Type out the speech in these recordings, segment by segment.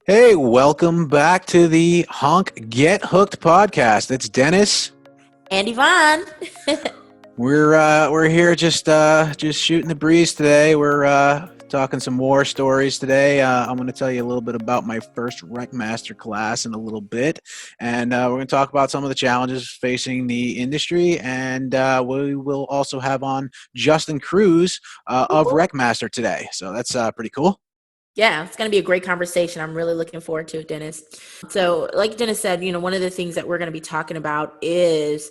Hey, welcome back to the Honk Get Hooked podcast. It's Dennis. And Yvonne. We're here just shooting the breeze today. We're talking some war stories today. I'm going to tell you a little bit about my first WreckMaster class in a little bit, and we're going to talk about some of the challenges facing the industry. And we will also have on Justin Cruse of WreckMaster today. So that's pretty cool. Yeah, it's going to be a great conversation. I'm really looking forward to it, Dennis. So, like Dennis said, one of the things that we're going to be talking about is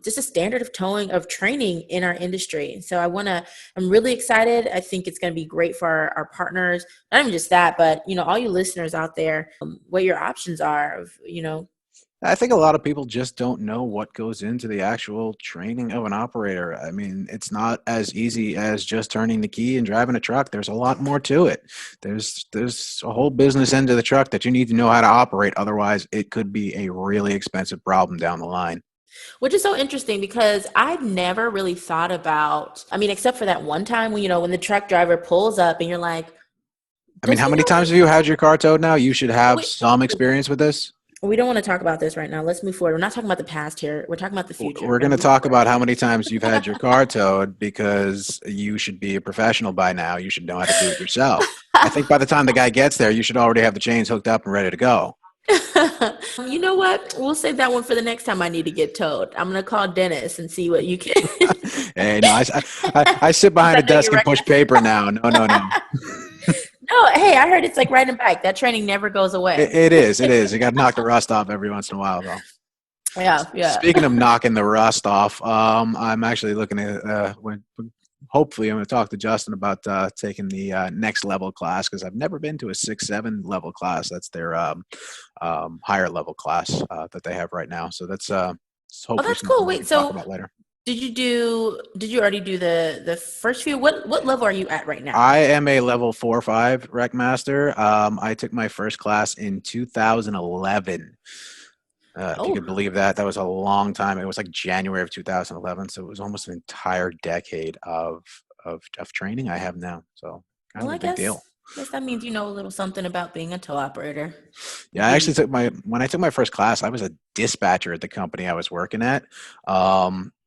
just a standard of towing of training in our industry. So, I'm really excited. I think it's going to be great for our partners. Not even just that, but, all you listeners out there, what your options are of. I think a lot of people just don't know what goes into the actual training of an operator. I mean, it's not as easy as just turning the key and driving a truck. There's a lot more to it. There's a whole business end of the truck that you need to know how to operate. Otherwise, it could be a really expensive problem down the line. Which is so interesting because I've never really thought about, except for that one time when the truck driver pulls up and you're like, I mean, does how he many know times have you had your car towed now? You should have what? some experience with this. We don't want to talk about this right now. Let's move forward. We're not talking about the past here. We're talking about the future. We're We're going to going to move talk forward. about how many times you've had your car towed because you should be a professional by now. You should know how to do it yourself. I think by the time the guy gets there, you should already have the chains hooked up and ready to go. You know what? We'll save that one for the next time I need to get towed. I'm going to call Dennis and see what you can. Hey, no, I sit behind I a know you're desk and right. push paper now. No, no, no. No, hey, I heard it's like riding a bike. That training never goes away. It is. It is. You got to knock the rust off every once in a while, though. Yeah, yeah. Speaking of knocking the rust off, I'm actually looking at hopefully I'm going to talk to Justin about taking the next level class because I've never been to a 6-7 level class. That's their higher level class that they have right now. So that's Oh, hopefully that's something cool. we Wait, can talk so about later. did you already do the first few? What level are you at right now? I am a level 4 or 5 rec master. I took my first class in 2011. If you Oh, could believe that, that was a long time. It was like January of 2011, so it was almost an entire decade of training I have now. So kind well, of a I big guess deal. guess that means you know a little something about being a tow operator. Yeah, I actually took my when I took my first class, I was a dispatcher at the company I was working at.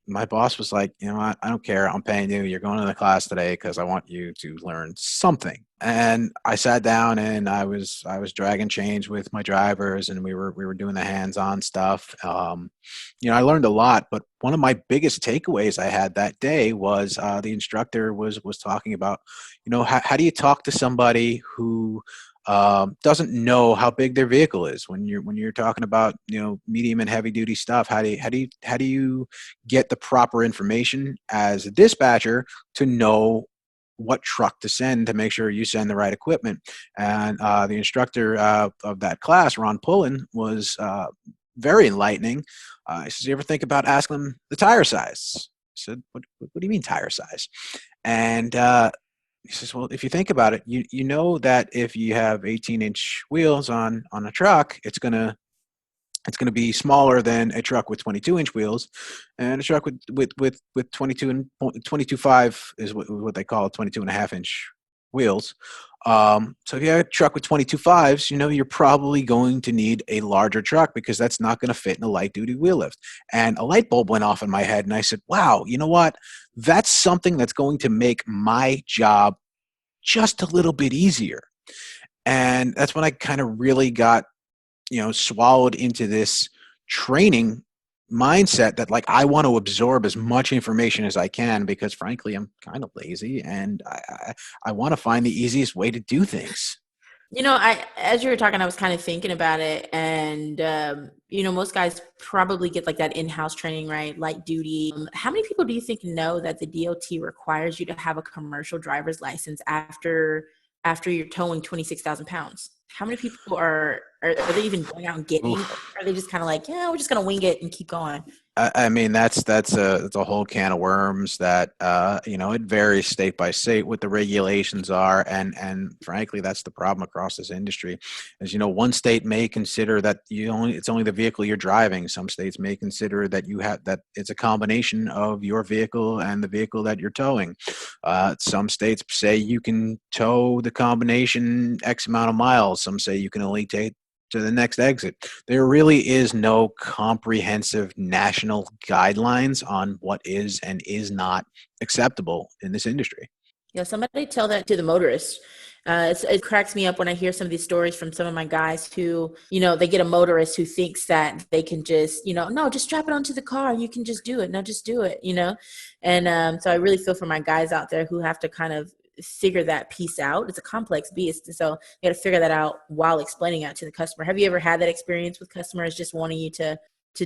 My boss was like, you know what, I don't care. I'm paying you. You're going to the class today because I want you to learn something. And I sat down and I was dragging change with my drivers and we were doing the hands-on stuff. I learned a lot, but one of my biggest takeaways I had that day was the instructor was talking about, how do you talk to somebody who doesn't know how big their vehicle is when you're talking about medium and heavy duty stuff. How do you get the proper information as a dispatcher to know what truck to send to make sure you send the right equipment? And the instructor of that class, Ron Pullen, was very enlightening. He says, "You ever think about asking them the tire size?" I said, "What do you mean tire size?" And he says, "Well, if you think about it, you know that if you have 18-inch wheels on a truck, it's gonna be smaller than a truck with 22-inch wheels, and a truck with 22 and 22.5 is what they call 22 and a half inch wheels. So if you have a truck with 22 fives, you're probably going to need a larger truck because that's not going to fit in a light duty wheel lift." And a light bulb went off in my head, and I said, "Wow, you know what? That's something that's going to make my job just a little bit easier." And that's when I kind of really got swallowed into this training mindset that, like, I want to absorb as much information as I can because frankly I'm kind of lazy and I want to find the easiest way to do things. I as you were talking, I was kind of thinking about it, and most guys probably get like that in-house training, right? Light duty. How many people do you think know that the DOT requires you to have a commercial driver's license after you're towing 26,000 pounds? How many people are they even going out and getting, or Oof. are they just kind of like, yeah, we're just gonna wing it and keep going? I mean, that's a whole can of worms that it varies state by state what the regulations are, and frankly, that's the problem across this industry. As you know, one state may consider that it's only the vehicle you're driving. Some states may consider that you have that it's a combination of your vehicle and the vehicle that you're towing. Some states say you can tow the combination X amount of miles. Some say you can only take to the next exit. There really is no comprehensive national guidelines on what is and is not acceptable in this industry. Yeah, somebody tell that to the motorists. It cracks me up when I hear some of these stories from some of my guys who, they get a motorist who thinks that they can just, no, just strap it onto the car. You can just do it. No, just do it. And so I really feel for my guys out there who have to kind of figure that piece out. It's a complex beast. So you got to figure that out while explaining it to the customer. Have you ever had that experience with customers just wanting you to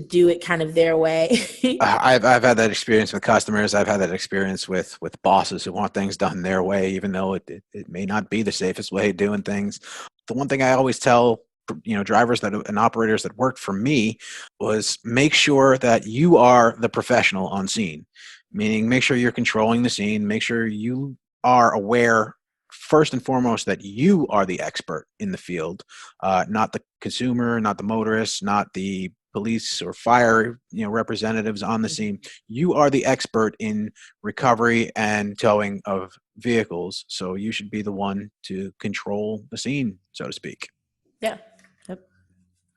do it kind of their way? I've had that experience with customers. I've had that experience with bosses who want things done their way, even though it may not be the safest way of doing things. The one thing I always tell drivers and operators that worked for me was make sure that you are the professional on scene, meaning make sure you're controlling the scene, make sure you are aware first and foremost that you are the expert in the field, not the consumer, not the motorist, not the police or fire representatives on the scene. You are the expert in recovery and towing of vehicles, so you should be the one to control the scene, so to speak. Yeah. Yep.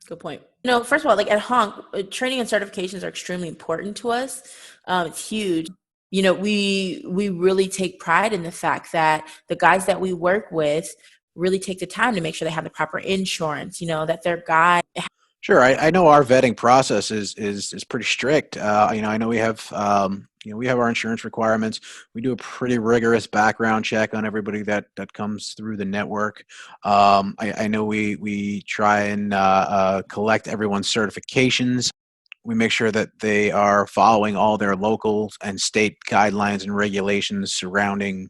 Good point. First of all, like at Honk, training and certifications are extremely important to us. It's huge. We really take pride in the fact that the guys that we work with really take the time to make sure they have the proper insurance, that their guy. Sure, I know our vetting process is pretty strict. I know we have we have our insurance requirements. We do a pretty rigorous background check on everybody that comes through the network. I know we try and collect everyone's certifications. We make sure that they are following all their local and state guidelines and regulations surrounding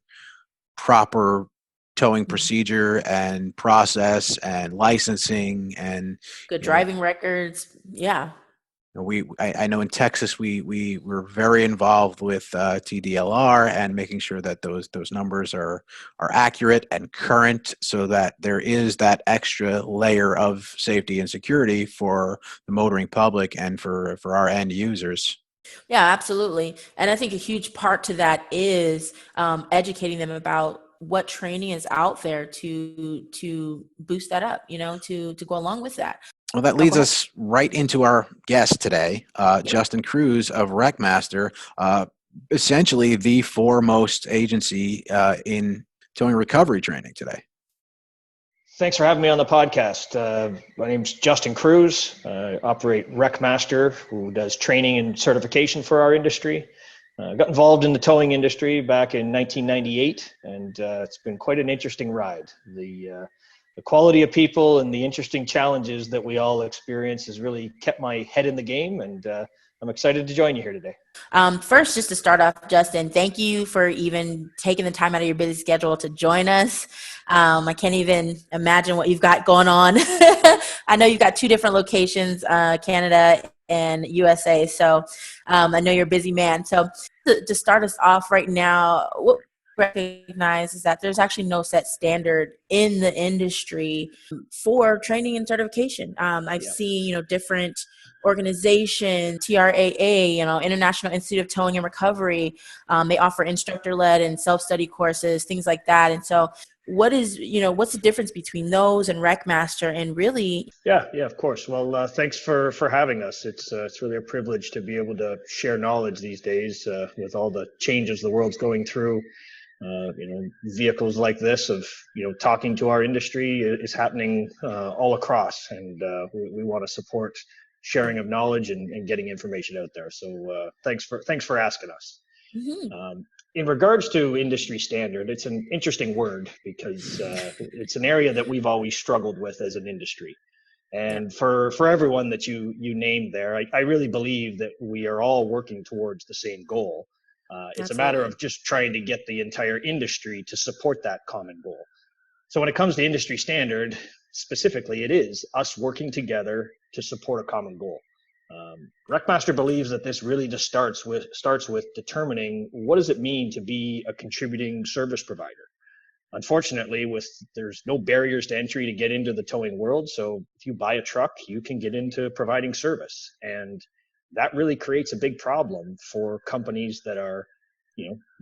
proper towing procedure and process and licensing and Good you know driving records. Yeah. I know in Texas we were very involved with TDLR and making sure that those numbers are accurate and current, so that there is that extra layer of safety and security for the motoring public and for our end users. Yeah, absolutely. And I think a huge part to that is educating them about what training is out there to boost that up, to go along with that. Well, that Oh, leads go ahead. us right into our guest today, Justin Cruse of WreckMaster, essentially the foremost agency in towing recovery training today. Thanks for having me on the podcast. My name's Justin Cruse. I operate WreckMaster, who does training and certification for our industry. Got involved in the towing industry back in 1998, and it's been quite an interesting ride. The quality of people and the interesting challenges that we all experience has really kept my head in the game, and I'm excited to join you here today. First, just to start off, Justin, thank you for even taking the time out of your busy schedule to join us. I can't even imagine what you've got going on. I know you've got two different locations, Canada and USA. So I know you're a busy man. So to start us off right now, what we recognize is that there's actually no set standard in the industry for training and certification. I've seen, different organizations, TRAA, International Institute of Towing and Recovery. They offer instructor-led and self-study courses, things like that. And so what's the difference between those and WreckMaster and really? Yeah, of course. Well, thanks for having us. It's really a privilege to be able to share knowledge these days with all the changes the world's going through. Vehicles like this of, talking to our industry is happening all across, and we want to support sharing of knowledge and getting information out there. So thanks for asking us. Mm-hmm. In regards to industry standard, it's an interesting word because it's an area that we've always struggled with as an industry. And for everyone that you named there, I really believe that we are all working towards the same goal. It's a matter of just trying to get the entire industry to support that common goal. So when it comes to industry standard, specifically, it is us working together to support a common goal. WreckMaster believes that this really just starts with determining what does it mean to be a contributing service provider. Unfortunately, there's no barriers to entry to get into the towing world. So if you buy a truck, you can get into providing service, and that really creates a big problem for companies that are,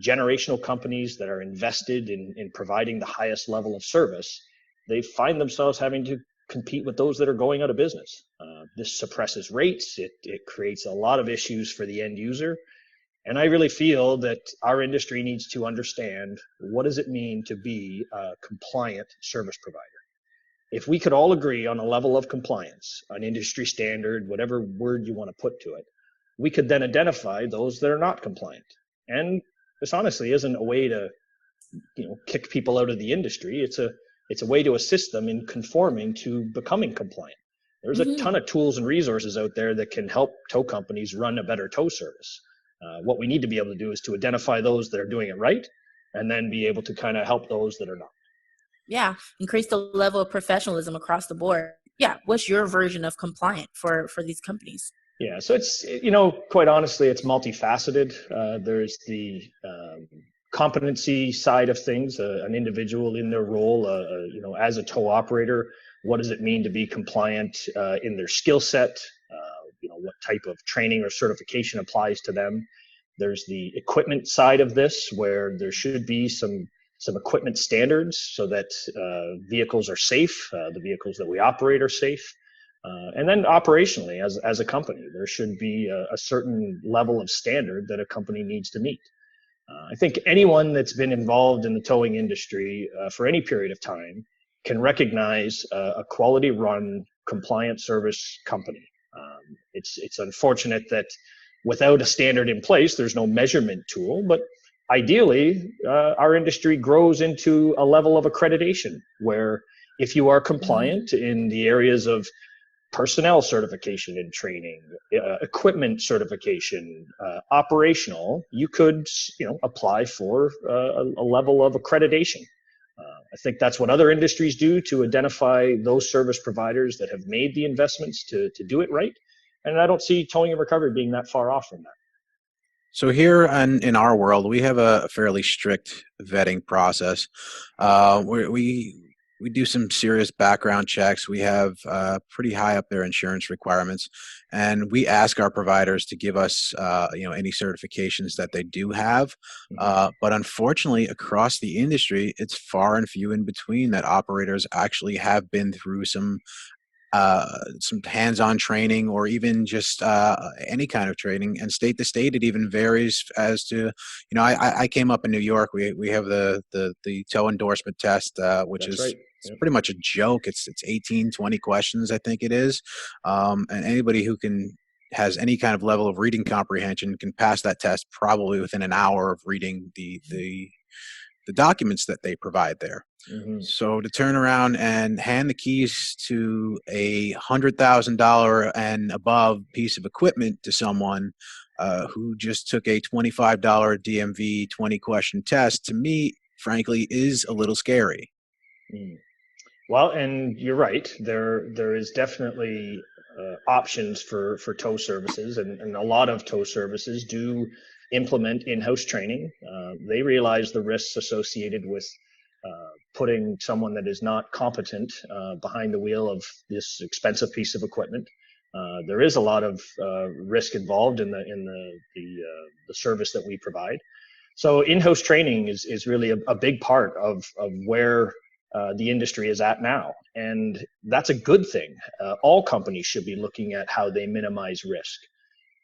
generational companies that are invested in providing the highest level of service. They find themselves having to compete with those that are going out of business. This suppresses rates. It creates a lot of issues for the end user. And I really feel that our industry needs to understand, what does it mean to be a compliant service provider? If we could all agree on a level of compliance, an industry standard, whatever word you want to put to it, we could then identify those that are not compliant. And this honestly isn't a way to, kick people out of the industry. It's a way to assist them in conforming to becoming compliant. There's a ton of tools and resources out there that can help tow companies run a better tow service. What we need to be able to do is to identify those that are doing it right, and then be able to kind of help those that are not. Yeah, increase the level of professionalism across the board. Yeah, what's your version of compliant for these companies? Yeah, so it's, quite honestly, it's multifaceted. There's the competency side of things, an individual in their role, as a tow operator. What does it mean to be compliant in their skill set? What type of training or certification applies to them? There's the equipment side of this, where there should be some equipment standards so that vehicles are safe, the vehicles that we operate are safe. And then operationally, as a company, there should be a certain level of standard that a company needs to meet. I think anyone that's been involved in the towing industry for any period of time can recognize a quality run, compliant service company. It's unfortunate that without a standard in place, there's no measurement tool, but ideally, our industry grows into a level of accreditation where if you are compliant in the areas of personnel certification and training, equipment certification, operational, you could, apply for a level of accreditation. I think that's what other industries do to identify those service providers that have made the investments to do it right. And I don't see towing and recovery being that far off from that. So here in our world, we have a fairly strict vetting process. We do some serious background checks. We have pretty high up there insurance requirements, and we ask our providers to give us any certifications that they do have. But unfortunately, across the industry, it's far and few in between that operators actually have been through some hands-on training, or even just any kind of training. And state to state, it even varies as to, I came up in New York. We have the tow endorsement test, which That's is right. it's pretty much a joke. It's 18, 20 questions, I think it is. And anybody who has any kind of level of reading comprehension can pass that test probably within an hour of reading the documents that they provide there. So to turn around and hand the keys to a $100,000 and above piece of equipment to someone who just took a $25 DMV 20-question test, to me, frankly, is a little scary. Well, and you're right. There is definitely options for tow services, and a lot of tow services do implement in-house training. They realize the risks associated with putting someone that is not competent behind the wheel of this expensive piece of equipment. There is a lot of risk involved in the service that we provide. So in-house training is really a big part of where the industry is at now, and that's a good thing. All companies should be looking at how they minimize risk.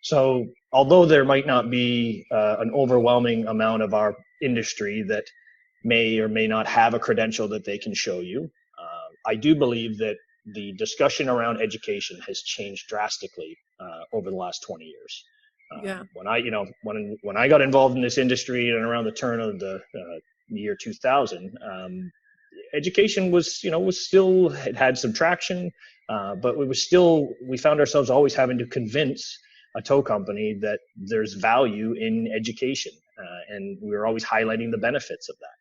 So although there might not be an overwhelming amount of our industry that may or may not have a credential that they can show you, I do believe that the discussion around education has changed drastically over the last 20 years. When I got involved in this industry and around the turn of the year 2000, education was still, it had some traction, but we found ourselves always having to convince a tow company that there's value in education, and we were always highlighting the benefits of that.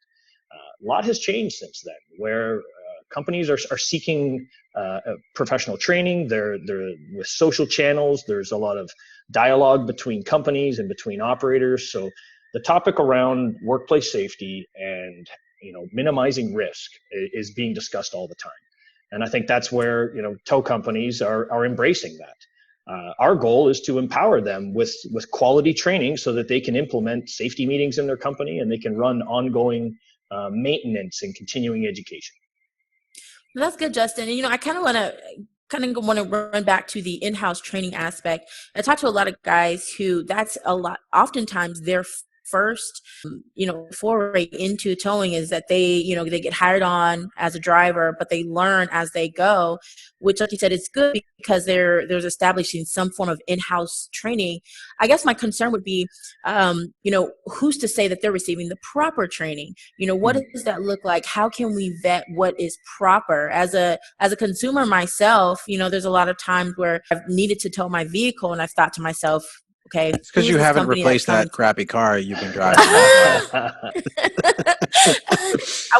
A lot has changed since then, where companies are seeking professional training. They're with social channels. There's a lot of dialogue between companies and between operators. So the topic around workplace safety and minimizing risk is being discussed all the time. And I think that's where tow companies are embracing that. Our goal is to empower them with quality training so that they can implement safety meetings in their company and they can run ongoing maintenance and continuing education. That's good, Justin. And I kind of want to run back to the in-house training aspect. I talk to a lot of guys who that's a lot. Oftentimes, their first, foray into towing is that they get hired on as a driver, but they learn as they go, which, like you said, is good because there's establishing some form of in-house training. I guess my concern would be, who's to say that they're receiving the proper training? What does that look like? How can we vet what is proper? As a consumer myself, there's a lot of times where I've needed to tow my vehicle and I've thought to myself, okay, it's because you haven't replaced that crappy car you've been driving. I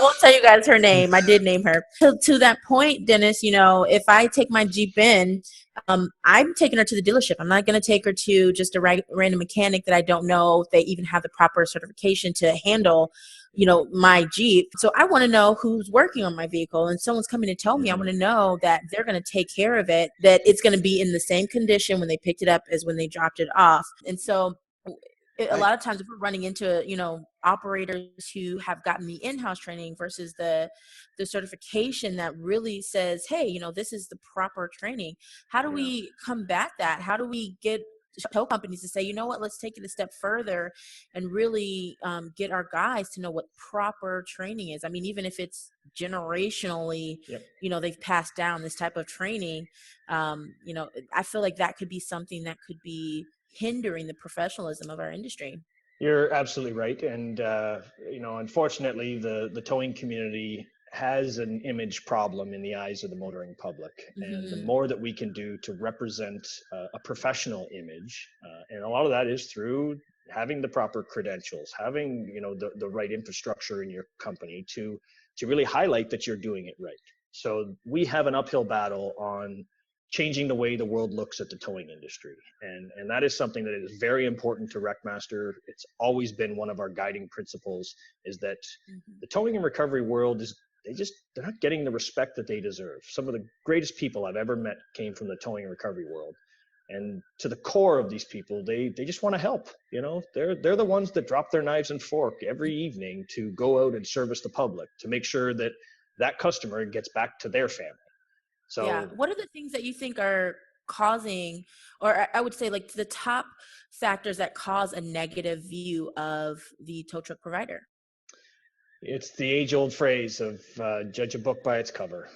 won't tell you guys her name. I did name her. To that point, Dennis, if I take my Jeep in, I'm taking her to the dealership. I'm not going to take her to just a random mechanic that I don't know if they even have the proper certification to handle, my Jeep. So I want to know who's working on my vehicle, and someone's coming to tell me. I want to know that they're going to take care of it, that it's going to be in the same condition when they picked it up as when they dropped it off. And so a lot of times if we're running into, operators who have gotten the in-house training versus the certification that really says, hey, this is the proper training. How do we combat that? How do we get tow companies to say, you know what, let's take it a step further and really get our guys to know what proper training is? I mean, even if it's generationally, they've passed down this type of training, I feel like that could be something that could be hindering the professionalism of our industry. You're absolutely right. And, unfortunately, the towing community has an image problem in the eyes of the motoring public. And the more that we can do to represent a professional image, and a lot of that is through having the proper credentials, having, the right infrastructure in your company to really highlight that you're doing it right. So we have an uphill battle on changing the way the world looks at the towing industry. And that is something that is very important to WreckMaster. It's always been one of our guiding principles, is that the towing and recovery world they're not getting the respect that they deserve. Some of the greatest people I've ever met came from the towing and recovery world. And to the core of these people, they just want to help. They're the ones that drop their knives and fork every evening to go out and service the public, to make sure that customer gets back to their family. So what are the things that you think are causing, or I would say like the top factors that cause a negative view of the tow truck provider? It's the age-old phrase of judge a book by its cover.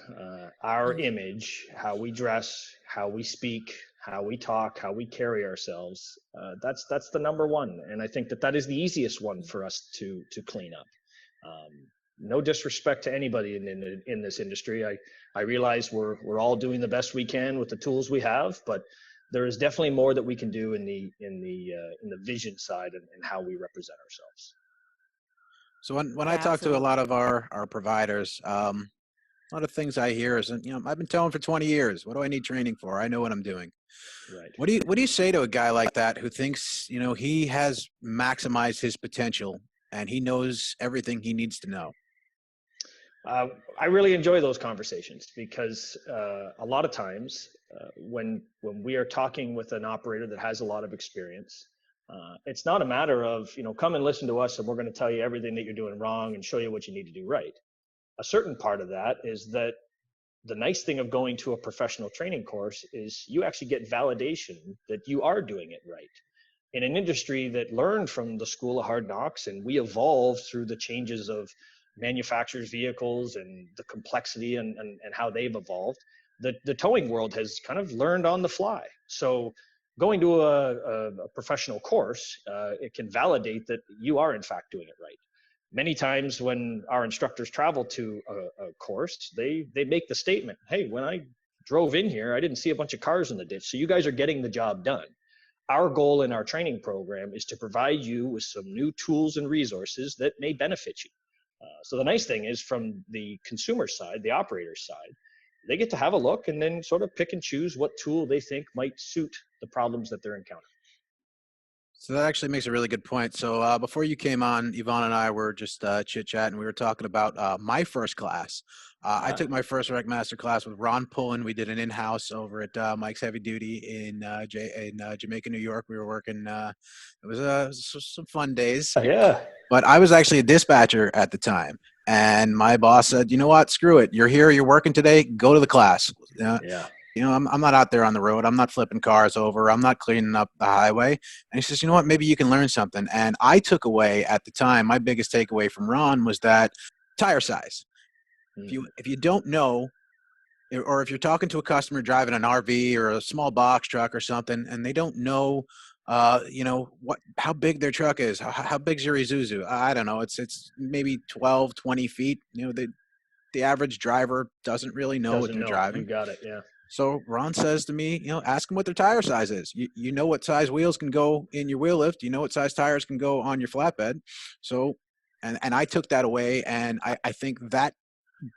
Our image, how we dress, how we speak, how we talk, how we carry ourselves, that's the number one. And I think that is the easiest one for us to clean up. No disrespect to anybody in this industry. I realize we're all doing the best we can with the tools we have, but there is definitely more that we can do in the vision side and how we represent ourselves. So when I talk to a lot of our providers, a lot of things I hear is, I've been towing for 20 years. What do I need training for? I know what I'm doing. Right. What do you say to a guy like that who thinks, he has maximized his potential and he knows everything he needs to know? I really enjoy those conversations because a lot of times when we are talking with an operator that has a lot of experience, it's not a matter of, come and listen to us and we're going to tell you everything that you're doing wrong and show you what you need to do right. A certain part of that is that the nice thing of going to a professional training course is you actually get validation that you are doing it right. In an industry that learned from the school of hard knocks, and we evolved through the changes of manufacturers' vehicles and the complexity and how they've evolved, the towing world has kind of learned on the fly. So going to a professional course, it can validate that you are in fact doing it right. Many times when our instructors travel to a course, they make the statement, hey, when I drove in here, I didn't see a bunch of cars in the ditch. So you guys are getting the job done. Our goal in our training program is to provide you with some new tools and resources that may benefit you. So the nice thing is, from the consumer side, the operator side, they get to have a look and then sort of pick and choose what tool they think might suit the problems that they're encountering. So that actually makes a really good point. So before you came on, Yvonne and I were just chit-chatting. We were talking about my first class. I took my first WreckMaster class with Ron Pullen. We did an in-house over at Mike's Heavy Duty in Jamaica, New York. We were working. It was some fun days. Yeah. But I was actually a dispatcher at the time. And my boss said, you know what, screw it. You're here, you're working today, go to the class. Yeah. I'm not out there on the road. I'm not flipping cars over. I'm not cleaning up the highway. And he says, you know what, maybe you can learn something. And I took away at the time, my biggest takeaway from Ron was that tire size. If you don't know, or if you're talking to a customer driving an RV or a small box truck or something, and they don't know, how big their truck is, how big's your Isuzu? I don't know. It's maybe 12, 20 feet. The average driver doesn't really know what they're driving. You got it. Yeah. So Ron says to me, ask them what their tire size is. You know what size wheels can go in your wheel lift. You know what size tires can go on your flatbed. So, and I took that away, and I think that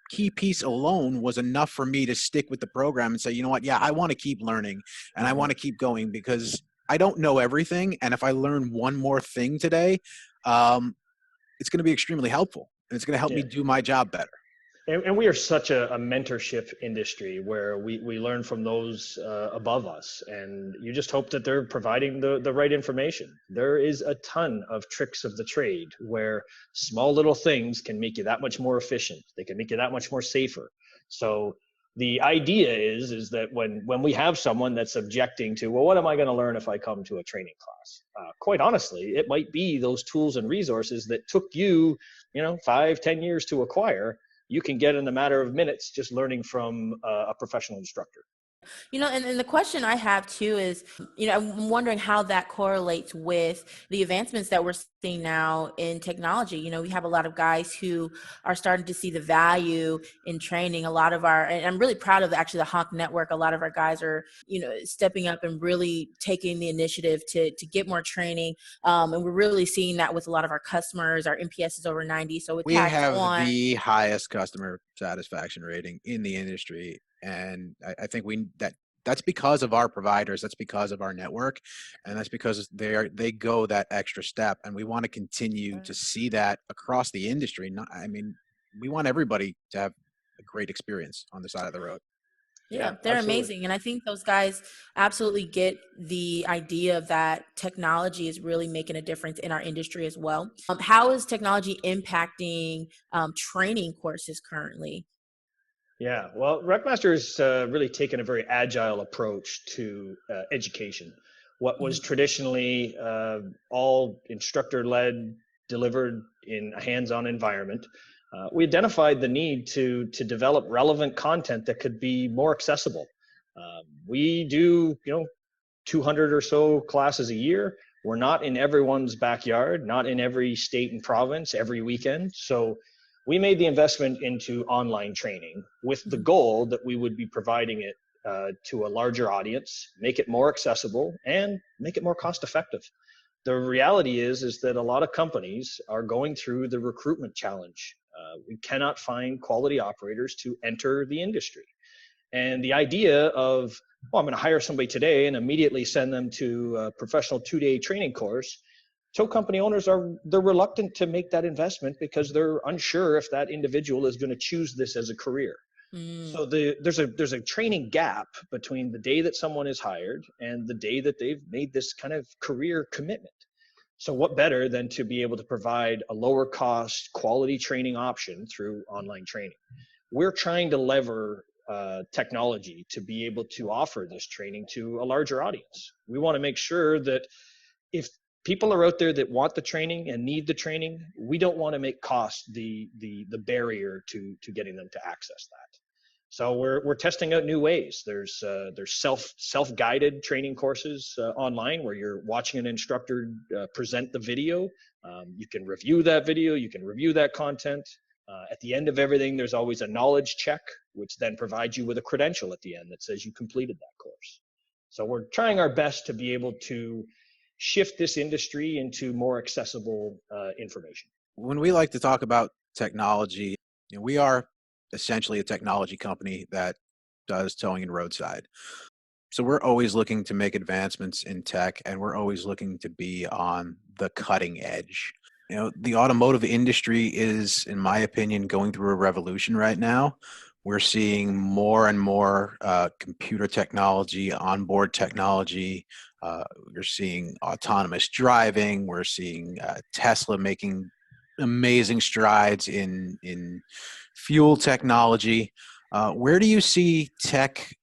key piece alone was enough for me to stick with the program and say, you know what, yeah, I want to keep learning and I want to keep going because I don't know everything. And if I learn one more thing today, it's going to be extremely helpful, and it's going to help me do my job better. And we are such a mentorship industry where we learn from those above us, and you just hope that they're providing the right information. There is a ton of tricks of the trade where small little things can make you that much more efficient. They can make you that much more safer. So the idea is that when we have someone that's objecting to, well, what am I going to learn if I come to a training class? Quite honestly, it might be those tools and resources that took you, 5-10 years to acquire. You can get in a matter of minutes just learning from a professional instructor. And the question I have too is, I'm wondering how that correlates with the advancements that we're seeing now in technology. We have a lot of guys who are starting to see the value in training. And I'm really proud of actually the Honk Network. A lot of our guys are, stepping up and really taking the initiative to get more training. And we're really seeing that with a lot of our customers. Our NPS is over 90. So we have the highest customer satisfaction rating in the industry. And I think that's because of our providers. That's because of our network. And that's because they go that extra step. And we want to continue to see that across the industry. We want everybody to have a great experience on the side of the road. Yeah, they're absolutely amazing. And I think those guys absolutely get the idea that technology is really making a difference in our industry as well. How is technology impacting training courses currently? Yeah, well, WreckMaster has really taken a very agile approach to education. What was traditionally all instructor-led, delivered in a hands-on environment, we identified the need to develop relevant content that could be more accessible. We do, 200 or so classes a year. We're not in everyone's backyard, not in every state and province every weekend. So we made the investment into online training with the goal that we would be providing it to a larger audience, make it more accessible, and make it more cost effective. The reality is that a lot of companies are going through the recruitment challenge. We cannot find quality operators to enter the industry. And the idea of, I'm going to hire somebody today and immediately send them to a professional 2-day training course, tow company owners they're reluctant to make that investment because they're unsure if that individual is going to choose this as a career. So there's a training gap between the day that someone is hired and the day that they've made this kind of career commitment. So what better than to be able to provide a lower cost quality training option through online training? We're trying to lever technology to be able to offer this training to a larger audience. We want to make sure that if people are out there that want the training and need the training, we don't want to make cost the barrier to getting them to access that. So we're testing out new ways. There's self-guided training courses online where you're watching an instructor present the video. You can review that video. You can review that content. At the end of everything, there's always a knowledge check, which then provides you with a credential at the end that says you completed that course. So we're trying our best to be able to shift this industry into more accessible information. When we like to talk about technology, we are essentially a technology company that does towing and roadside. So we're always looking to make advancements in tech, and we're always looking to be on the cutting edge. The automotive industry is, in my opinion, going through a revolution right now. We're seeing more and more computer technology, onboard technology. We're seeing autonomous driving. We're seeing Tesla making amazing strides in fuel technology. Where do you see tech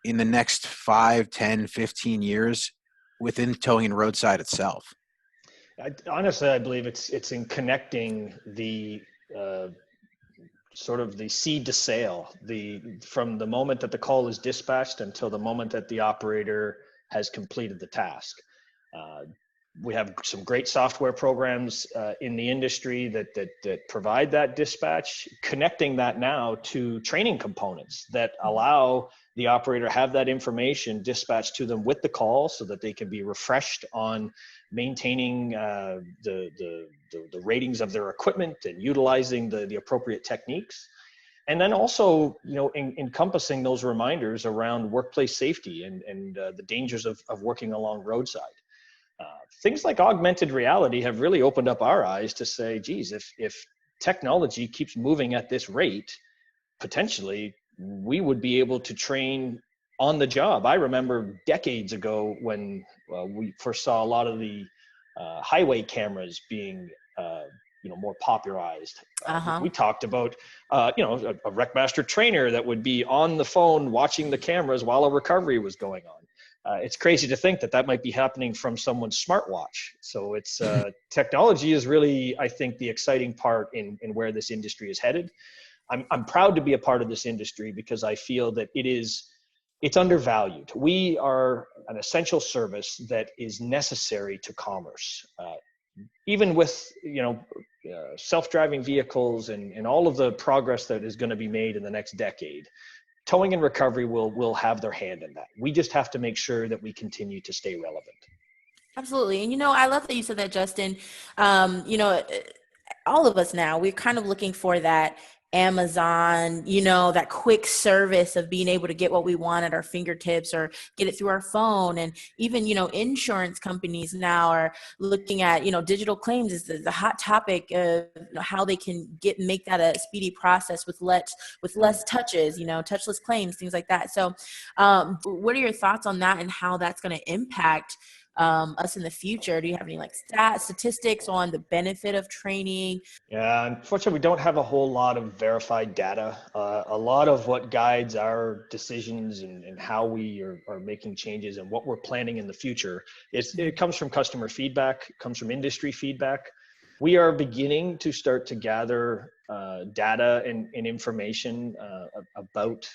in the next 5, 10, 15 years within towing and roadside itself? Honestly, I believe it's in connecting the sort of the seed to sale, from the moment that the call is dispatched until the moment that the operator has completed the task. Uh, we have some great software programs in the industry that provide that dispatch, connecting that now to training components that allow the operator have that information dispatched to them with the call so that they can be refreshed on maintaining the ratings of their equipment and utilizing the appropriate techniques. And then also, encompassing those reminders around workplace safety and the dangers of working along roadside. Things like augmented reality have really opened up our eyes to say, geez, if technology keeps moving at this rate, potentially we would be able to train on the job. I remember decades ago when we first saw a lot of the highway cameras being more popularized. We talked about a WreckMaster trainer that would be on the phone watching the cameras while a recovery was going on. It's crazy to think that might be happening from someone's smartwatch. So it's technology is really, I think, the exciting part in where this industry is headed. I'm proud to be a part of this industry because I feel that it's undervalued. We are an essential service that is necessary to commerce. Even with self-driving vehicles and all of the progress that is going to be made in the next decade, towing and recovery will have their hand in that. We just have to make sure that we continue to stay relevant. Absolutely. And, I love that you said that, Justin. All of us now, we're kind of looking for that Amazon, that quick service of being able to get what we want at our fingertips or get it through our phone. And even, insurance companies now are looking at, digital claims is the hot topic of how they can make that a speedy process with less touches, touchless claims, things like that. So what are your thoughts on that and how that's going to impact us in the future? Do you have any statistics on the benefit of training? Yeah, unfortunately, we don't have a whole lot of verified data. A lot of what guides our decisions and how we are making changes and what we're planning in the future, it comes from customer feedback, it comes from industry feedback. We are beginning to start to gather data and information about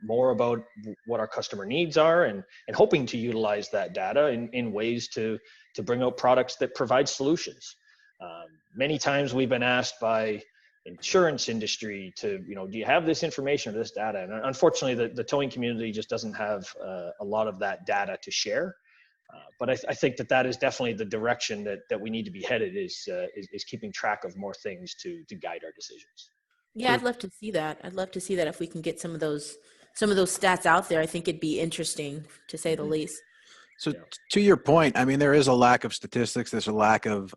more about what our customer needs are and hoping to utilize that data in ways to bring out products that provide solutions. Many times we've been asked by insurance industry to, do you have this information or this data? And unfortunately, the towing community just doesn't have a lot of that data to share. But I think that is definitely the direction that we need to be headed is keeping track of more things to guide our decisions. Yeah, I'd love to see that. I'd love to see that if we can get some of those stats out there. I think it'd be interesting to say the least. So to your point, I mean, there is a lack of statistics. There's a lack of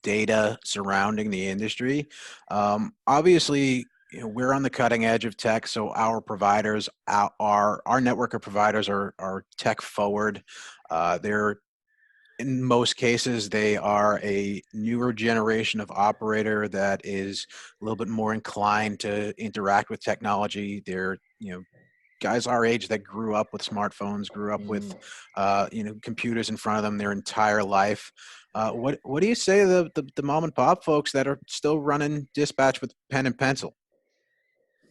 data surrounding the industry. Obviously, we're on the cutting edge of tech. So our providers, our network of providers are tech forward. They're in most cases, they are a newer generation of operator that is a little bit more inclined to interact with technology. They're, guys our age that grew up with smartphones, grew up with, computers in front of them their entire life. What do you say to the mom and pop folks that are still running dispatch with pen and pencil?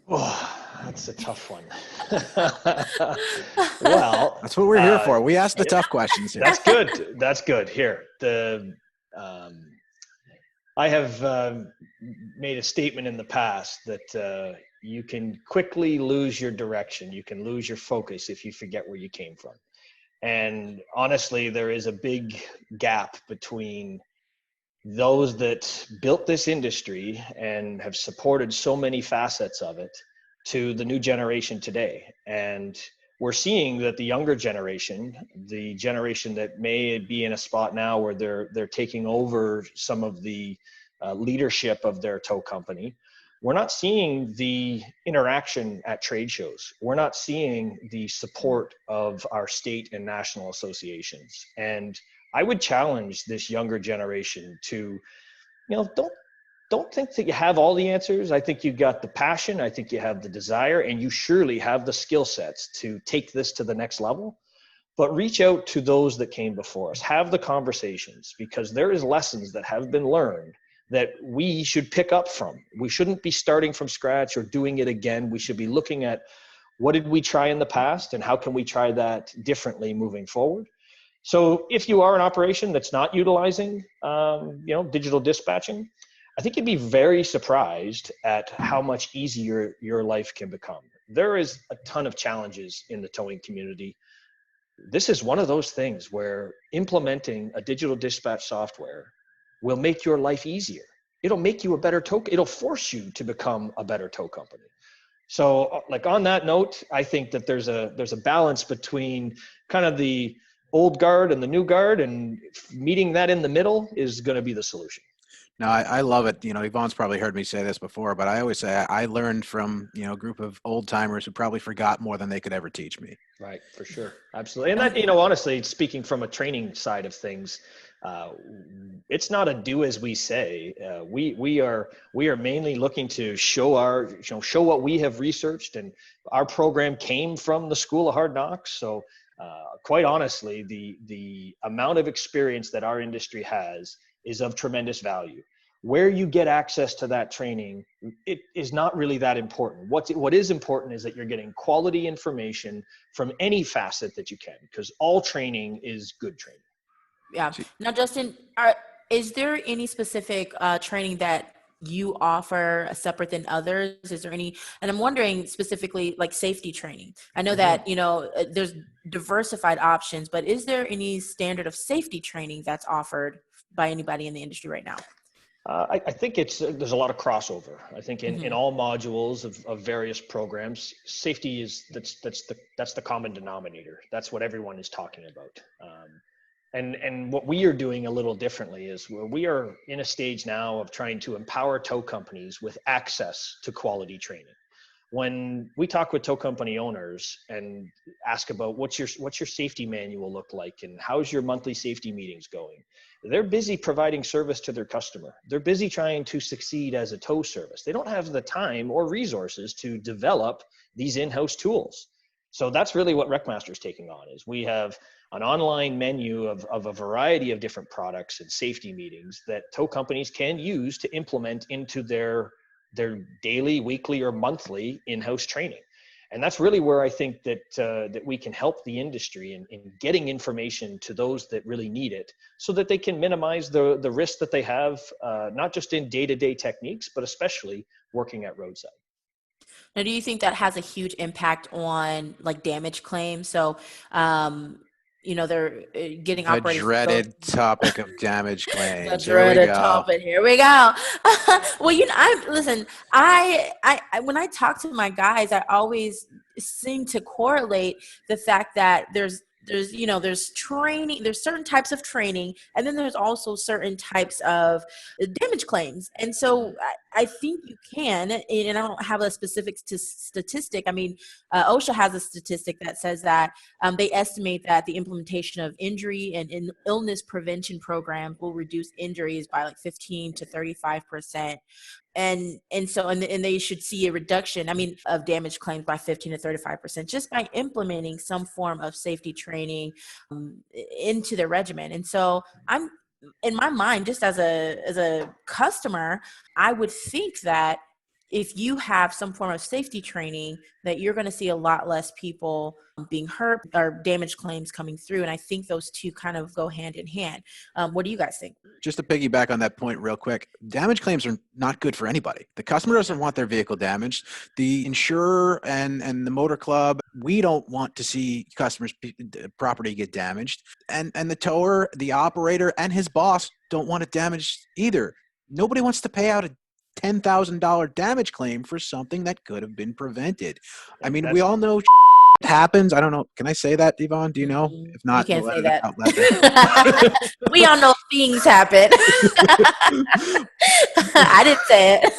Oh, that's a tough one. Well, that's what we're here for. We ask the tough questions here. That's good. That's good. Here, I have made a statement in the past that you can quickly lose your direction. You can lose your focus if you forget where you came from. And honestly, there is a big gap between those that built this industry and have supported so many facets of it to the new generation today. And we're seeing that the younger generation, the generation that may be in a spot now where they're taking over some of the leadership of their tow company, we're not seeing the interaction at trade shows. We're not seeing the support of our state and national associations. And I would challenge this younger generation to, don't think that you have all the answers. I think you've got the passion. I think you have the desire, and you surely have the skill sets to take this to the next level. But reach out to those that came before us. Have the conversations, because there is lessons that have been learned that we should pick up from. We shouldn't be starting from scratch or doing it again. We should be looking at what did we try in the past and how can we try that differently moving forward. So if you are an operation that's not utilizing, digital dispatching, I think you'd be very surprised at how much easier your life can become. There is a ton of challenges in the towing community. This is one of those things where implementing a digital dispatch software will make your life easier. It'll make you a better tow. It'll force you to become a better tow company. So like on that note, I think that there's a balance between kind of the old guard and the new guard, and meeting that in the middle is going to be the solution. No, I love it. Yvonne's probably heard me say this before, but I always say I learned from, a group of old timers who probably forgot more than they could ever teach me. Right, for sure. Absolutely. And that, honestly, speaking from a training side of things, it's not a do as we say. We are mainly looking to show show what we have researched, and our program came from the School of Hard Knocks. So quite honestly, the amount of experience that our industry has is of tremendous value. Where you get access to that training, it is not really that important. What is important is that you're getting quality information from any facet that you can, because all training is good training. Yeah. Now, Justin, is there any specific training that you offer separate than others? Is there any, and I'm wondering specifically like safety training. I know that, there's diversified options, but is there any standard of safety training that's offered by anybody in the industry right now? I think there's a lot of crossover. I think in all modules of various programs, safety that's the common denominator. That's what everyone is talking about. And what we are doing a little differently is we are in a stage now of trying to empower tow companies with access to quality training. When we talk with tow company owners and ask about what's your safety manual look like and how's your monthly safety meetings going, they're busy providing service to their customer. They're busy trying to succeed as a tow service. They don't have the time or resources to develop these in-house tools. So that's really what WreckMaster is taking on. Is we have an online menu of a variety of different products and safety meetings that tow companies can use to implement into their daily, weekly, or monthly in-house training. And that's really where I think that we can help the industry in getting information to those that really need it, so that they can minimize the risk that they have, not just in day-to-day techniques, but especially working at Roadside. Now, do you think that has a huge impact on like damage claims? So, they're getting operated. The dreaded topic of damage claims. The dreaded topic. Here we go. Well, I when I talk to my guys, I always seem to correlate the fact that there's training, there's certain types of training, and then there's also certain types of damage claims. And so I think you can, and I don't have a specific statistic. I mean, OSHA has a statistic that says that they estimate that the implementation of injury and illness prevention programs will reduce injuries by like 15 to 35%. And they should see a reduction, of damage claims by 15 to 35% just by implementing some form of safety training into their regimen. And so I'm, in my mind, just as a customer, I would think that if you have some form of safety training, that you're going to see a lot less people being hurt or damage claims coming through. And I think those two kind of go hand in hand. What do you guys think? Just to piggyback on that point real quick, damage claims are not good for anybody. The customer doesn't want their vehicle damaged. The insurer and the motor club, we don't want to see customers' property get damaged. And the tower, the operator, and his boss don't want it damaged either. Nobody wants to pay out $10,000 damage claim for something that could have been prevented. I And mean, we that's all know happens. I don't know. Can I say that, Yvonne? Do you know? If You not, can't we'll say edit it that. out later. We all know things happen. I didn't say it.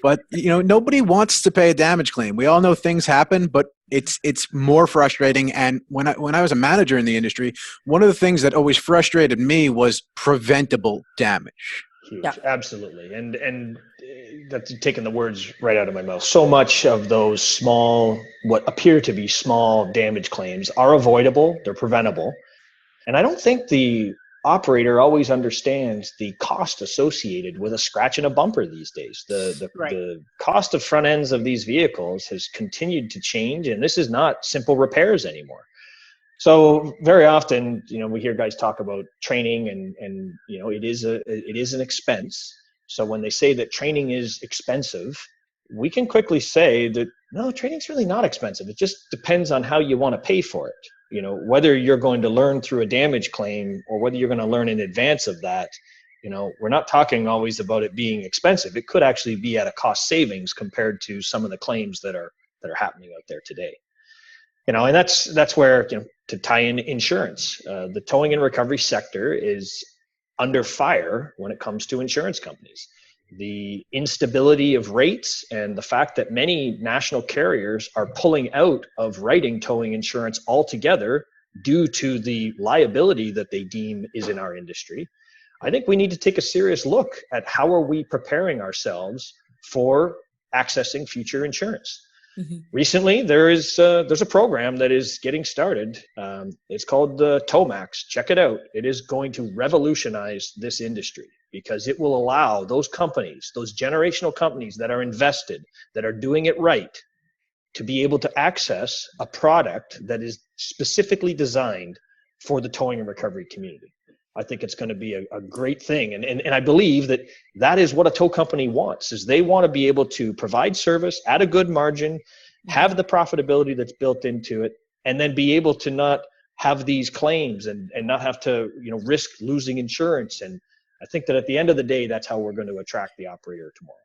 But nobody wants to pay a damage claim. We all know things happen, but it's more frustrating. And when I was a manager in the industry, one of the things that always frustrated me was preventable damage. huge. Yeah. Absolutely. And that's taking the words right out of my mouth. So much of those small, what appear to be small damage claims are avoidable. They're preventable. And I don't think the operator always understands the cost associated with a scratch and a bumper these days. Right. The cost of front ends of these vehicles has continued to change, and this is not simple repairs anymore. So very often, we hear guys talk about training, and it is an expense. So when they say that training is expensive, we can quickly say that no, training's really not expensive. It just depends on how you want to pay for it. Whether you're going to learn through a damage claim or whether you're going to learn in advance of that. We're not talking always about it being expensive. It could actually be at a cost savings compared to some of the claims that are happening out there today. And that's where, to tie in insurance, the towing and recovery sector is under fire when it comes to insurance companies. The instability of rates and the fact that many national carriers are pulling out of writing towing insurance altogether due to the liability that they deem is in our industry. I think we need to take a serious look at how are we preparing ourselves for accessing future insurance. Mm-hmm. Recently, there's a program that is getting started. It's called the Tomax. Check it out. It is going to revolutionize this industry because it will allow those companies, those generational companies that are invested, that are doing it right, to be able to access a product that is specifically designed for the towing and recovery community. I think it's going to be a great thing. And I believe that is what a tow company wants, is they want to be able to provide service at a good margin, have the profitability that's built into it, and then be able to not have these claims and not have to, risk losing insurance. And I think that at the end of the day, that's how we're going to attract the operator tomorrow.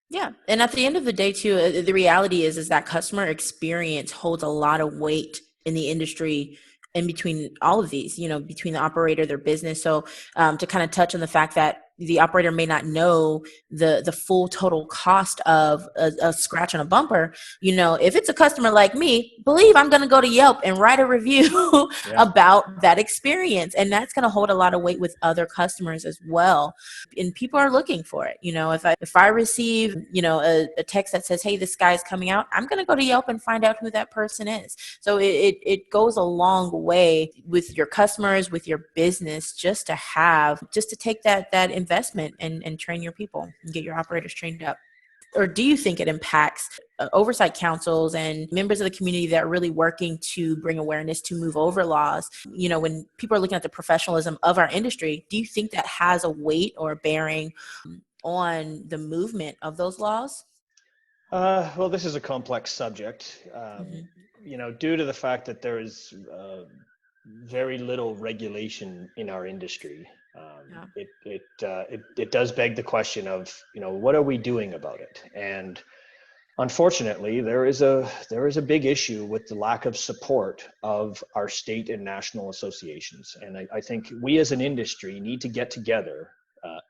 Yeah. And at the end of the day too, the reality is that customer experience holds a lot of weight in the industry in between all of these, between the operator, their business. So to kind of touch on the fact that the operator may not know the full total cost of a scratch on a bumper. If it's a customer like me, believe I'm going to go to Yelp and write a review about that experience. And that's going to hold a lot of weight with other customers as well. And people are looking for it. If I receive, a text that says, hey, this guy's coming out, I'm going to go to Yelp and find out who that person is. So it goes a long way with your customers, with your business, just to take that investment and train your people and get your operators trained up. Or do you think it impacts oversight councils and members of the community that are really working to bring awareness to move over laws? When people are looking at the professionalism of our industry, do you think that has a weight or a bearing on the movement of those laws? Well, this is a complex subject, due to the fact that there is very little regulation in our industry. It does beg the question of, what are we doing about it? And unfortunately, there is a big issue with the lack of support of our state and national associations. And I think we as an industry need to get together,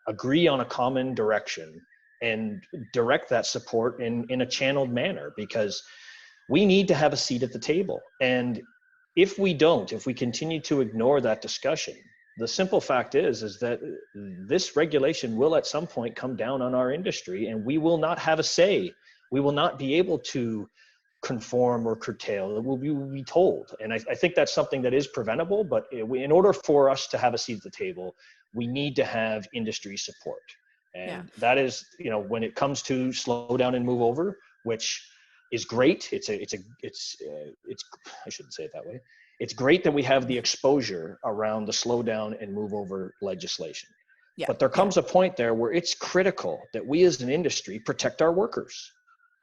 agree on a common direction, and direct that support in a channeled manner, because we need to have a seat at the table. And if we continue to ignore that discussion, the simple fact is that this regulation will at some point come down on our industry, and we will not have a say. We will not be able to conform or curtail. It will be told. And I think that's something that is preventable, but in order for us to have a seat at the table, we need to have industry support. And that is, when it comes to slow down and move over, which is great. I shouldn't say it that way. It's great that we have the exposure around the slow down and move over legislation. Yeah. But there comes a point there where it's critical that we as an industry protect our workers.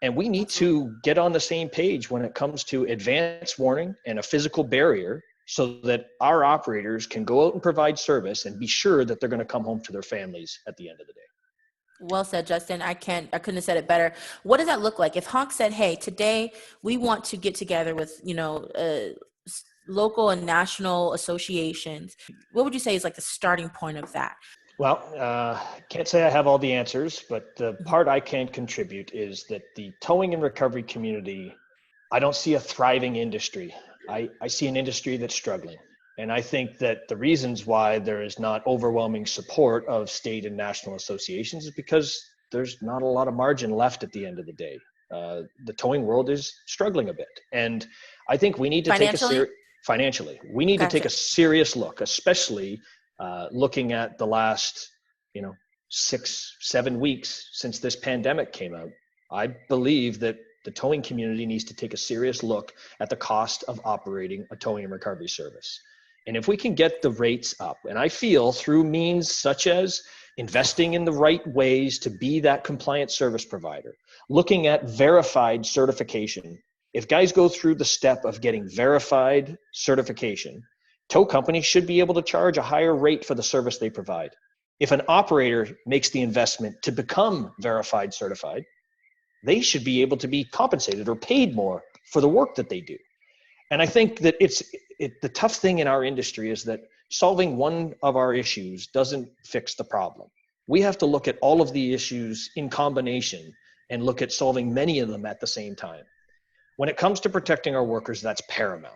And we need to get on the same page when it comes to advance warning and a physical barrier, so that our operators can go out and provide service and be sure that they're going to come home to their families at the end of the day. Well said, Justin. I couldn't have said it better. What does that look like? If Honk said, "Hey, today we want to get together with, local and national associations," what would you say is like the starting point of that? Well, can't say I have all the answers, but the Mhm. part I can contribute is that the towing and recovery community, I don't see a thriving industry. I see an industry that's struggling. And I think that the reasons why there is not overwhelming support of state and national associations is because there's not a lot of margin left at the end of the day. The towing world is struggling a bit. And I think we need to take Financially? financially, we need to take Gotcha. a serious look, especially looking at the last, 6, 7 weeks since this pandemic came out. I believe that the towing community needs to take a serious look at the cost of operating a towing and recovery service. And if we can get the rates up, and I feel through means such as investing in the right ways to be that compliant service provider, looking at verified certification. If guys go through the step of getting verified certification, tow companies should be able to charge a higher rate for the service they provide. If an operator makes the investment to become verified certified, they should be able to be compensated or paid more for the work that they do. And I think that the tough thing in our industry is that solving one of our issues doesn't fix the problem. We have to look at all of the issues in combination and look at solving many of them at the same time. When it comes to protecting our workers, that's paramount.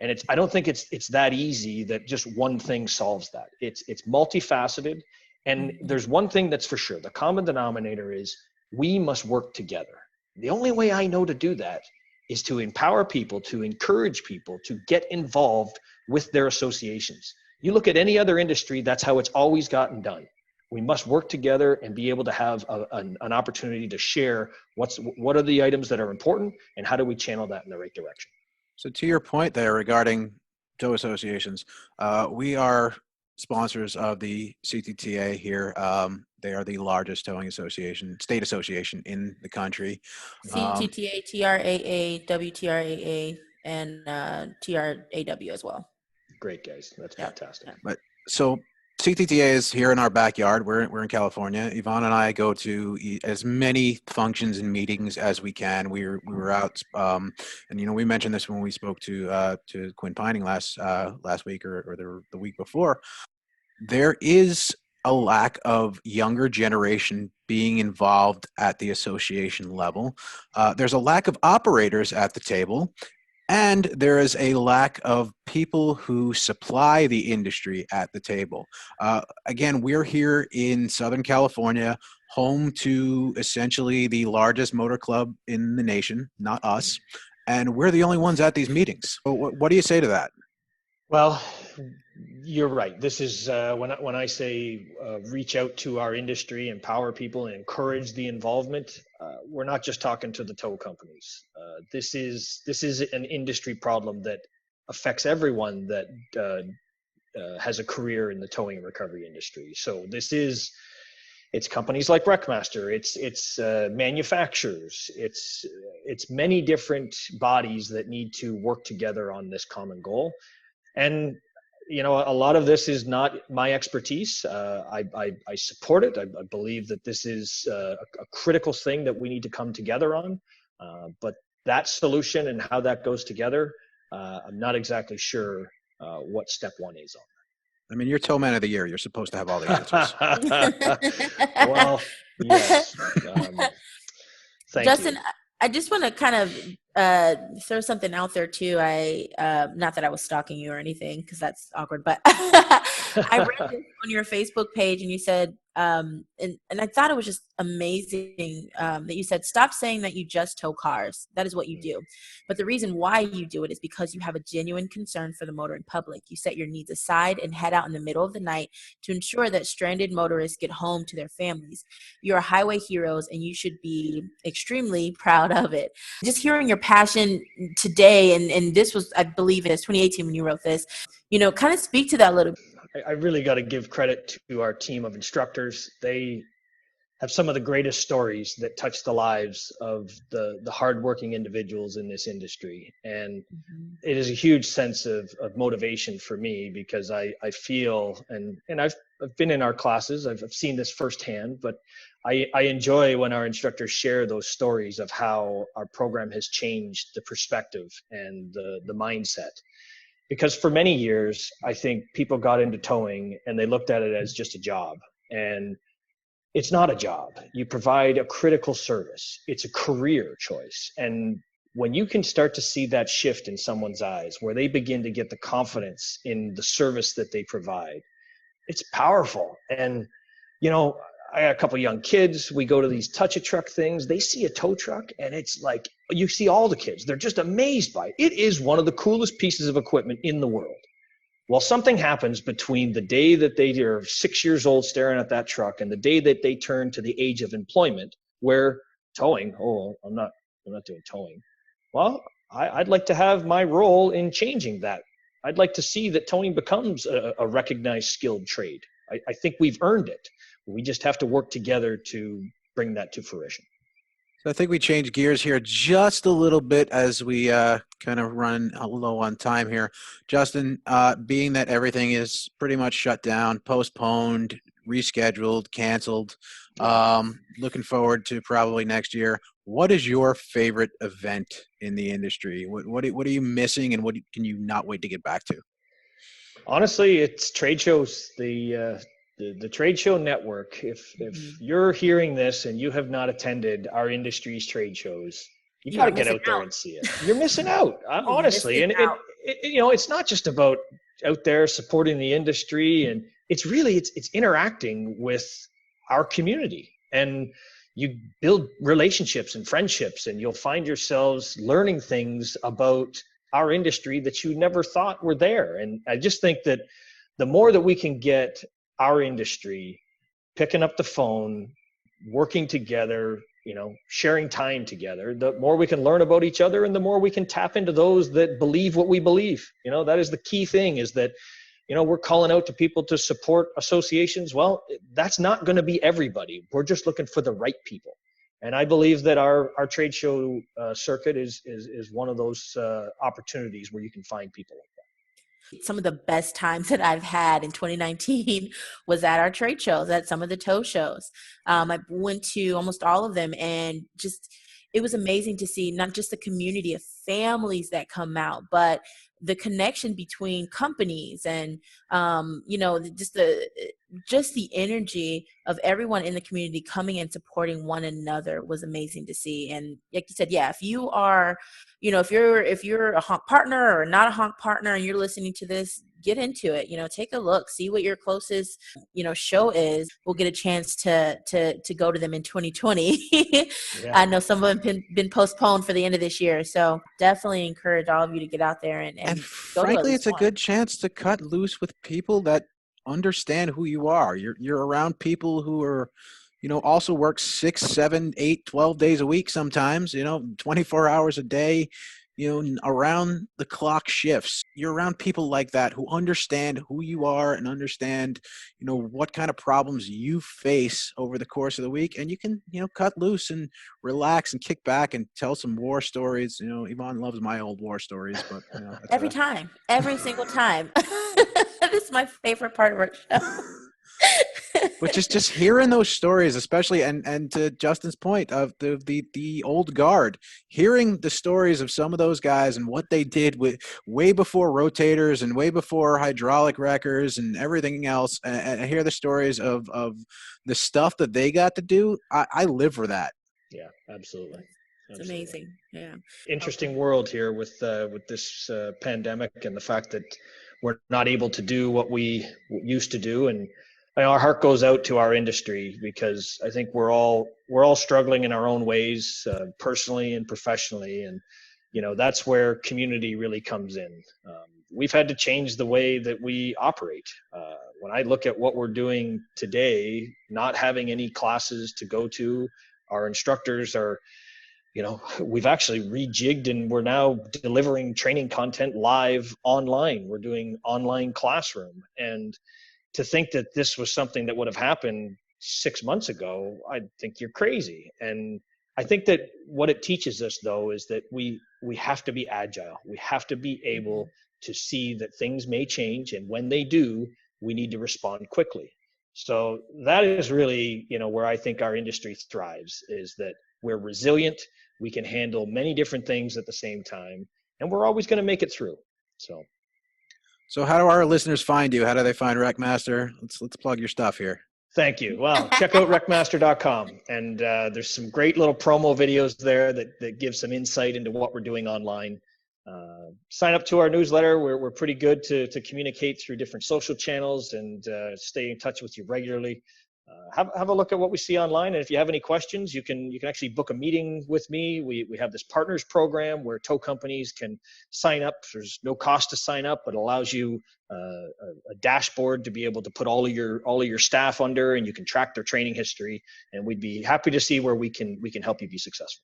And I don't think it's that easy that just one thing solves that. It's multifaceted. And Mhm. there's one thing that's for sure. The common denominator is we must work together. The only way I know to do that is to empower people, to encourage people to get involved with their associations. You look at any other industry, that's how it's always gotten done. We must work together and be able to have an opportunity to share what are the items that are important and how do we channel that in the right direction. So to your point there regarding tow associations, we are sponsors of the CTTA here. They are the largest towing association, state association in the country. Um, CTTA, TRAA, WTRAA, and TRAW as well. Great, guys. That's Yeah. fantastic. but so CTTA is here in our backyard. We're in California. Yvonne and I go to as many functions and meetings as we can. We were out, and we mentioned this when we spoke to Quinn Pining last week or the week before. There is a lack of younger generation being involved at the association level. There's a lack of operators at the table, and there is a lack of people who supply the industry at the table. Again, we're here in Southern California, home to essentially the largest motor club in the nation, not us, and we're the only ones at these meetings. So what do you say to that? Well, you're right. This is when I say reach out to our industry, empower people, and encourage the involvement. We're not just talking to the tow companies. This is an industry problem that affects everyone that has a career in the towing and recovery industry. So it's companies like WreckMaster, it's manufacturers, it's many different bodies that need to work together on this common goal. And a lot of this is not my expertise. I support it. I believe that this is a critical thing that we need to come together on. But that solution and how that goes together, I'm not exactly sure what step one is on. I mean, you're Towman of the Year. You're supposed to have all the answers. Well, yes. Thank you. Justin, I just want to kind of throw something out there too. I not that I was stalking you or anything because that's awkward, but I read this on your Facebook page and you said, and I thought it was just amazing that you said, stop saying that you just tow cars. That is what you do. But the reason why you do it is because you have a genuine concern for the motoring public. You set your needs aside and head out in the middle of the night to ensure that stranded motorists get home to their families. You're highway heroes and you should be extremely proud of it. Just hearing your passion today, and this was, I believe it's 2018 when you wrote this, kind of speak to that a little bit. I really got to give credit to our team of instructors. They have some of the greatest stories that touch the lives of the hardworking individuals in this industry. And it is a huge sense of motivation for me, because I feel, and I've been in our classes, I've seen this firsthand, but I enjoy when our instructors share those stories of how our program has changed the perspective and the mindset. Because for many years, I think people got into towing and they looked at it as just a job. And it's not a job. You provide a critical service. It's a career choice. And when you can start to see that shift in someone's eyes, where they begin to get the confidence in the service that they provide, it's powerful. And, you know, I got a couple of young kids. We go to these touch-a-truck things. They see a tow truck, and it's like, you see all the kids. They're just amazed by it. It is one of the coolest pieces of equipment in the world. Well, something happens between the day that they are 6 years old staring at that truck and the day that they turn to the age of employment, where towing, I'm not doing towing. Well, I'd like to have my role in changing that. I'd like to see that towing becomes a recognized skilled trade. I think we've earned it. We just have to work together to bring that to fruition. So I think we change gears here just a little bit as we kind of run low on time here. Justin, being that everything is pretty much shut down, postponed, rescheduled, canceled, looking forward to probably next year, what is your favorite event in the industry? What are you missing, and what can you not wait to get back to? Honestly, it's trade shows. The trade show network. If you're hearing this and you have not attended our industry's trade shows, you got to get out there and see it. You're missing out, honestly. And you know, it's not just about out there supporting the industry, and it's really it's interacting with our community, and you build relationships and friendships, and you'll find yourselves learning things about our industry that you never thought were there. And I just think that the more that we can get our industry picking up the phone, working together, you know, sharing time together, the more we can learn about each other, and the more we can tap into those that believe what we believe. You know, that is the key thing, is that, you know, we're calling out to people to support associations. Well, that's not going to be everybody. We're just looking for the right people. And I believe that our trade show circuit is one of those opportunities where you can find people like that. Some of the best times that I've had in 2019 was at our trade shows, at some of the tow shows. I went to almost all of them, and just, it was amazing to see not just the community of families that come out, but the connection between companies, and you know, just the energy of everyone in the community coming and supporting one another was amazing to see. And like you said, yeah, if you are, you know, if you're a honk partner or not a honk partner and you're listening to this, get into it. You know, take a look, see what your closest, you know, show is. We'll get a chance to go to them in 2020. Yeah. I know some of them been postponed for the end of this year, so definitely encourage all of you to get out there and frankly, it's a good chance to cut loose with people that understand who you are. You're around people who are, you know, also work 6, 7, 8, 12 days a week sometimes, you know, 24 hours a day, you know, around the clock shifts. You're around people like that who understand who you are and understand, you know, what kind of problems you face over the course of the week. And you can, you know, cut loose and relax and kick back and tell some war stories. You know, Yvonne loves my old war stories, but you know, every single time. That's my favorite part of our show. But just hearing those stories, especially, and to Justin's point of the old guard, hearing the stories of some of those guys and what they did with way before rotators and way before hydraulic wreckers and everything else, and hear the stories of the stuff that they got to do, I live for that. Yeah, absolutely. It's amazing. Yeah. Interesting world here with this pandemic, and the fact that we're not able to do what we used to do. And I know our heart goes out to our industry, because I think we're all struggling in our own ways, personally and professionally. And, you know, that's where community really comes in. We've had to change the way that we operate. When I look at what we're doing today, not having any classes to go to, our instructors are, you know, we've actually rejigged, and we're now delivering training content live online. We're doing online classroom. And to think that this was something that would have happened 6 months ago, I'd think you're crazy. And I think that what it teaches us, though, is that we have to be agile. We have to be able to see that things may change, and when they do, we need to respond quickly. So that is really, where I think our industry thrives, is that we're resilient. We can handle many different things at the same time, and we're always going to make it through. So how do our listeners find you? How do they find WreckMaster? Let's plug your stuff here. Thank you. Well, check out wreckmaster.com, and there's some great little promo videos there that give some insight into what we're doing online. Sign up to our newsletter. We're pretty good to communicate through different social channels and stay in touch with you regularly. Have a look at what we see online, and if you have any questions, you can actually book a meeting with me. We have this partners program where tow companies can sign up. There's no cost to sign up, but it allows you a dashboard to be able to put all of your staff under, and you can track their training history. And we'd be happy to see where we can help you be successful.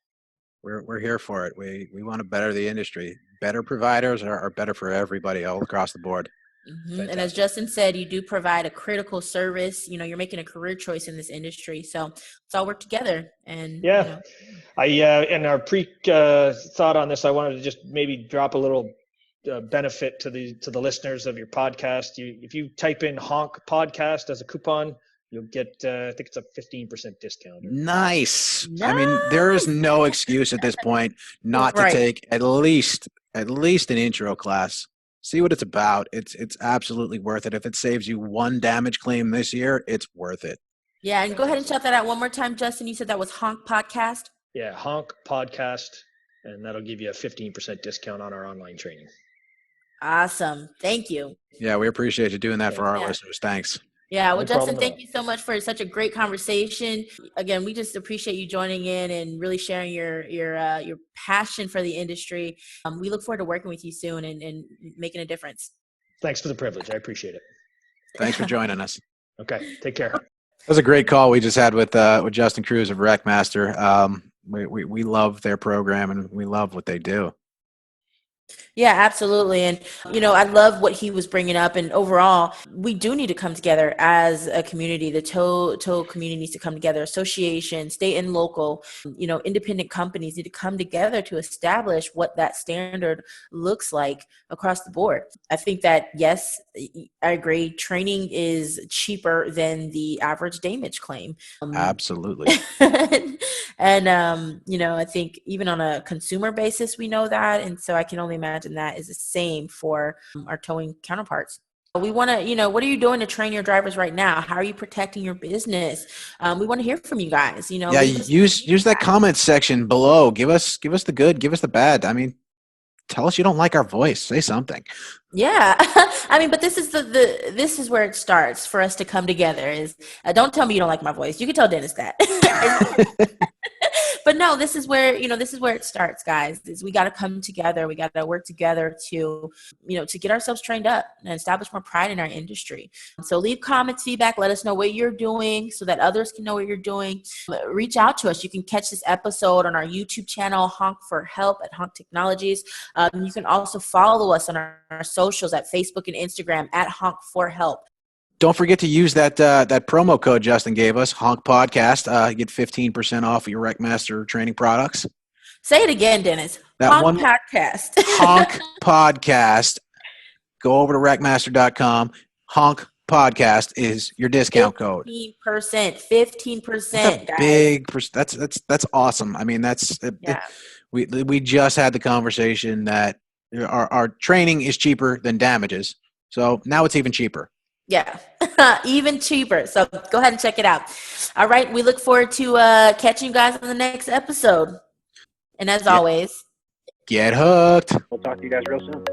We're here for it. We want to better the industry. Better providers are better for everybody all across the board. Mm-hmm. And as Justin said, you do provide a critical service. You're making a career choice in this industry, so let's all work together. And I in our thought on this, I wanted to just maybe drop a little benefit to the listeners of your podcast. If you type in Honk Podcast as a coupon, you'll get I think it's a 15% discount. Nice. I mean, there is no excuse at this point not to take at least an intro class. See what it's about. It's absolutely worth it. If it saves you one damage claim this year, it's worth it. Yeah, and go ahead and shout that out one more time, Justin. You said that was Honk Podcast? Yeah, Honk Podcast, and that'll give you a 15% discount on our online training. Awesome. Thank you. Yeah, we appreciate you doing that for our listeners. Thanks. Yeah, well, Justin, thank you so much for such a great conversation. Again, we just appreciate you joining in and really sharing your passion for the industry. We look forward to working with you soon and making a difference. Thanks for the privilege. I appreciate it. Thanks for joining us. Okay, take care. That was a great call we just had with Justin Cruse of WreckMaster. We love their program and we love what they do. Yeah, absolutely. And, I love what he was bringing up. And overall, we do need to come together as a community. The tow community needs to come together. Associations, state and local, independent companies need to come together to establish what that standard looks like across the board. I think that, yes, I agree. Training is cheaper than the average damage claim. Absolutely. And, I think even on a consumer basis, we know that. And so I can only imagine that is the same for our towing counterparts. We want to, what are you doing to train your drivers right now? How are you protecting your business? We want to hear from you guys. Yeah, use that comment section below. Give us the good, give us the bad. I mean, tell us you don't like our voice. Say something. Yeah, I mean, but this is this is where it starts for us to come together. Is don't tell me you don't like my voice. You can tell Dennis that. But no, this is where it starts, guys. Is we got to come together. We got to work together to get ourselves trained up and establish more pride in our industry. So leave comments, feedback. Let us know what you're doing so that others can know what you're doing. Reach out to us. You can catch this episode on our YouTube channel, Honk for Help at Honk Technologies. You can also follow us on our socials at Facebook and Instagram at Honk for Help. Don't forget to use that promo code Justin gave us, Honk Podcast. You get 15% off of your WreckMaster training products. Say it again, Dennis. Honk Podcast. Honk Podcast. Go over to WreckMaster.com. Honk Podcast is your discount code. 15%. That's awesome. I mean, we just had the conversation that our training is cheaper than damages. So now it's even cheaper. Yeah, even cheaper. So go ahead and check it out. All right. We look forward to catching you guys on the next episode. And as always, get hooked. We'll talk to you guys real soon.